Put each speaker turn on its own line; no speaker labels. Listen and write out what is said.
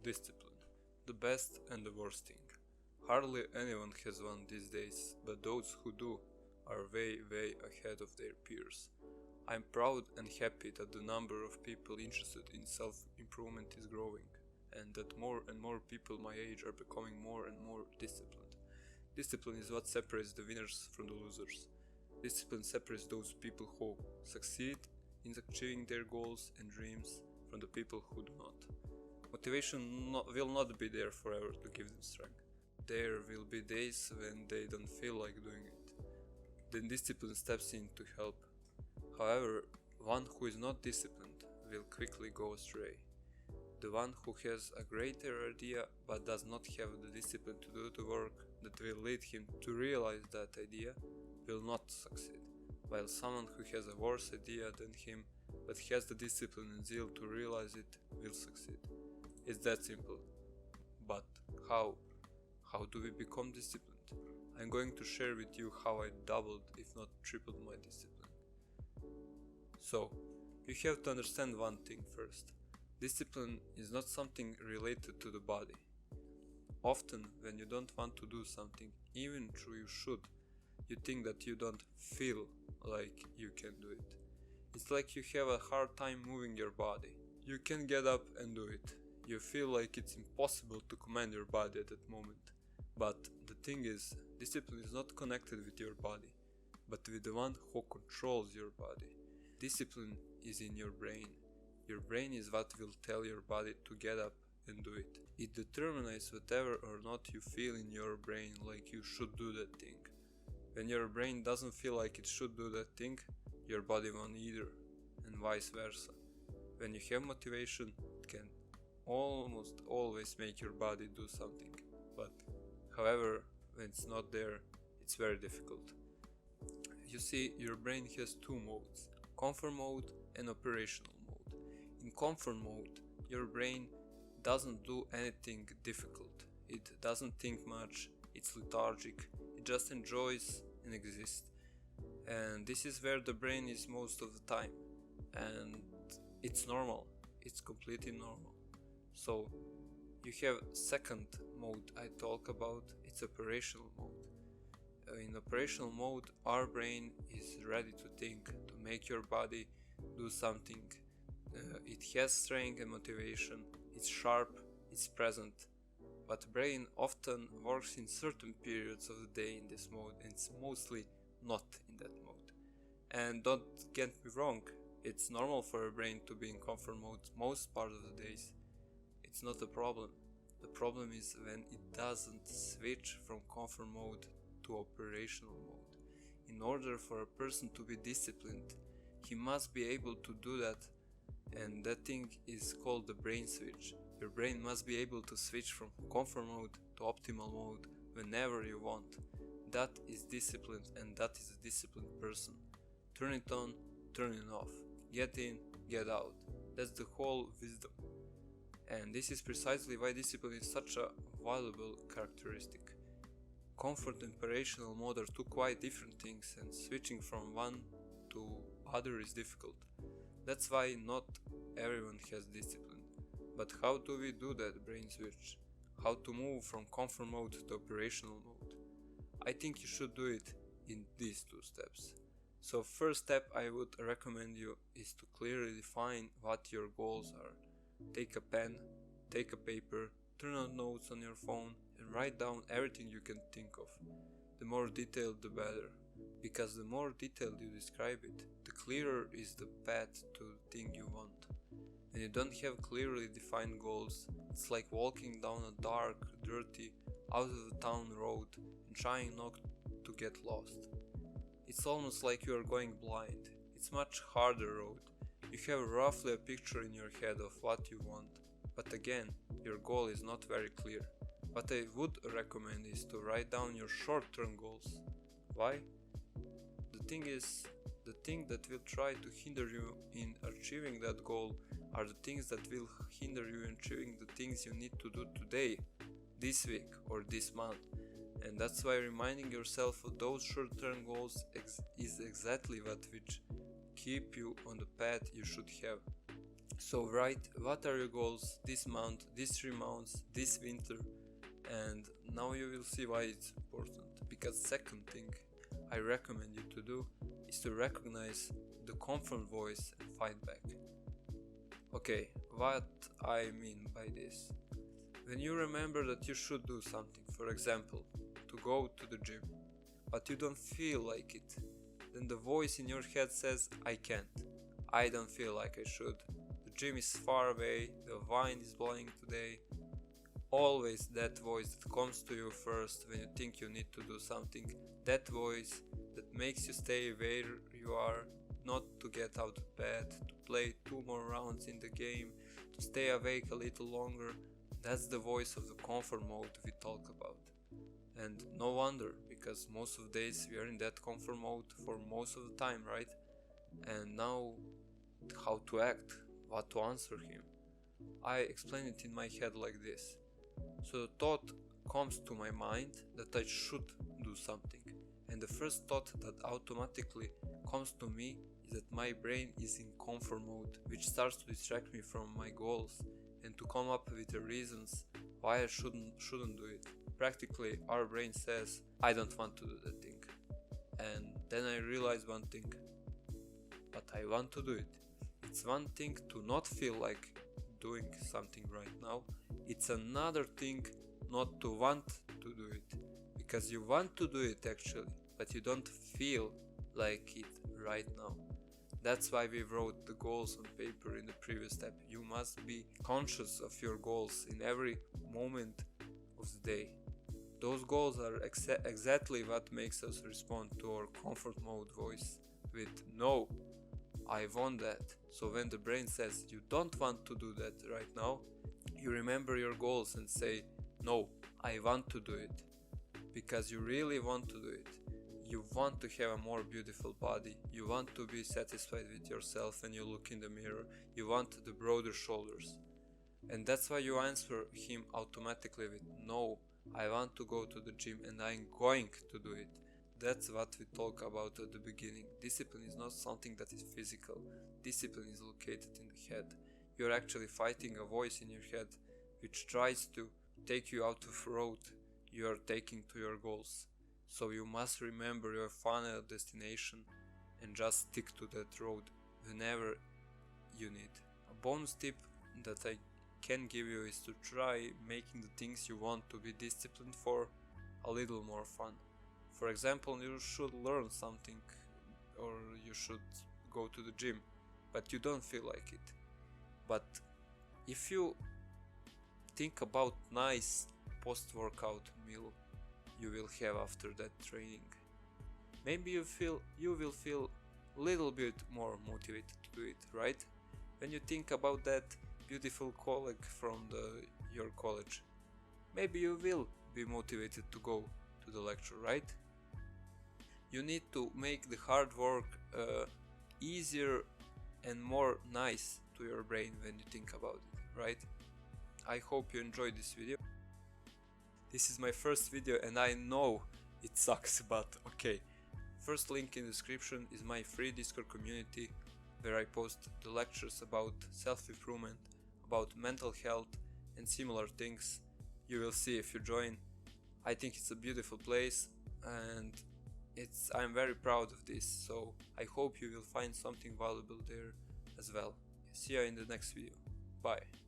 Discipline. The best and the worst thing. Hardly anyone has one these days, but those who do are way ahead of their peers. I'm proud and happy that the number of people interested in self-improvement is growing, and that more and more people my age are becoming more and more disciplined. Discipline is what separates the winners from the losers. Discipline separates those people who succeed in achieving their goals and dreams from the people who do not. Motivation will not be there forever to give them strength. There will be days when they don't feel like doing it. Then discipline steps in to help. However, one who is not disciplined will quickly go astray. The one who has a greater idea but does not have the discipline to do the work that will lead him to realize that idea will not succeed, while someone who has a worse idea than him but has the discipline and zeal to realize it will succeed. It's that simple. But how? How do we become disciplined? I'm going to share with you how I doubled, if not tripled, my discipline. So, you have to understand one thing first. Discipline is not something related to the body. Often, when you don't want to do something, even though you should, you think that you don't feel like you can do it. It's like you have a hard time moving your body. You can get up and do it. You feel like it's impossible to command your body at that moment. But the thing is, discipline is not connected with your body, but with the one who controls your body. Discipline is in your brain. Your brain is what will tell your body to get up and do it. It determines whatever or not you feel in your brain like you should do that thing. When your brain doesn't feel like it should do that thing, your body won't either, and vice versa. When you have motivation, it can almost always make your body do something, but however, when it's not there, it's very difficult. You see, your brain has two modes, comfort mode and operational mode. In comfort mode, your brain doesn't do anything difficult. It doesn't think much, it's lethargic, it just enjoys and exists. And this is where the brain is most of the time. And it's normal, it's completely normal. So, you have second mode I talk about, it's operational mode. In operational mode, our brain is ready to think, to make your body do something. It has strength and motivation, it's sharp, it's present. But brain often works in certain periods of the day in this mode, and it's mostly not in that mode. And don't get me wrong, it's normal for a brain to be in comfort mode most part of the days. It's not a problem. The problem is when it doesn't switch from comfort mode to operational mode. In order for a person to be disciplined, he must be able to do that, and that thing is called the brain switch. Your brain must be able to switch from comfort mode to optimal mode whenever you want. That is disciplined, and that is a disciplined person. Turn it on, turn it off. Get in, get out. That's the whole wisdom. And this is precisely why discipline is such a valuable characteristic. Comfort and operational mode are two quite different things, and switching from one to other is difficult. That's why not everyone has discipline. But how do we do that brain switch? How to move from comfort mode to operational mode? I think you should do it in these two steps. So first step I would recommend you is to clearly define what your goals are. Take a pen, take a paper, turn on notes on your phone and write down everything you can think of. The more detailed the better, because the more detailed you describe it, the clearer is the path to the thing you want. When you don't have clearly defined goals, it's like walking down a dark, dirty, out of the town road and trying not to get lost. It's almost like you are going blind. It's much harder road. You have roughly a picture in your head of what you want, but again, your goal is not very clear. What I would recommend is to write down your short-term goals. Why? The thing is, the thing that will try to hinder you in achieving that goal are the things that will hinder you in achieving the things you need to do today, this week or this month. And that's why reminding yourself of those short-term goals is exactly what which keep you on the path you should have. So write what are your goals this month, these 3 months, this winter, and now you will see why it's important. Because second thing I recommend you to do is to recognize the confirmed voice and fight back. Okay, what I mean by this. When you remember that you should do something, for example, to go to the gym, but you don't feel like it, then the voice in your head says, I can't, I don't feel like I should, the gym is far away, the wind is blowing today. Always that voice that comes to you first when you think you need to do something, that voice that makes you stay where you are, not to get out of bed, to play 2 more rounds in the game, to stay awake a little longer. That's the voice of the comfort mode we talk about. And no wonder, because most of the days we are in that comfort mode for most of the time, right? And now, how to act, what to answer him. I explain it in my head like this. So the thought comes to my mind that I should do something, and the first thought that automatically comes to me is that my brain is in comfort mode, which starts to distract me from my goals and to come up with the reasons why I shouldn't do it. Practically our brain says, I don't want to do that thing. And then I realize one thing, but I want to do it. It's one thing to not feel like doing something right now, it's another thing not to want to do it, because you want to do it actually, but you don't feel like it right now. That's why we wrote the goals on paper in the previous step. You must be conscious of your goals in every moment of the day. Those goals are exactly what makes us respond to our comfort mode voice with no, I want that. So when the brain says you don't want to do that right now, you remember your goals and say, no, I want to do it. Because you really want to do it. You want to have a more beautiful body. You want to be satisfied with yourself when you look in the mirror. You want the broader shoulders. And that's why you answer him automatically with, no, I want to go to the gym and I'm going to do it. That's what we talk about at the beginning. Discipline is not something that is physical. Discipline is located in the head. You're actually fighting a voice in your head which tries to take you out of road you are taking to your goals. So you must remember your final destination and just stick to that road whenever you need. A bonus tip that I can give you is to try making the things you want to be disciplined for a little more fun. For example, you should learn something or you should go to the gym, but you don't feel like it. But if you think about nice post-workout meal you will have after that training, maybe you will feel a little bit more motivated to do it, right? When you think about that beautiful colleague from your college, maybe you will be motivated to go to the lecture, right? You need to make the hard work easier and more nice to your brain when you think about it, right? I hope you enjoyed this video. This is my first video and I know it sucks, but okay. First link in the description is my free Discord community where I post the lectures about self-improvement, about mental health and similar things. You will see if you join. I think it's a beautiful place and I'm very proud of this, so I hope you will find something valuable there as well. See you in the next video. Bye.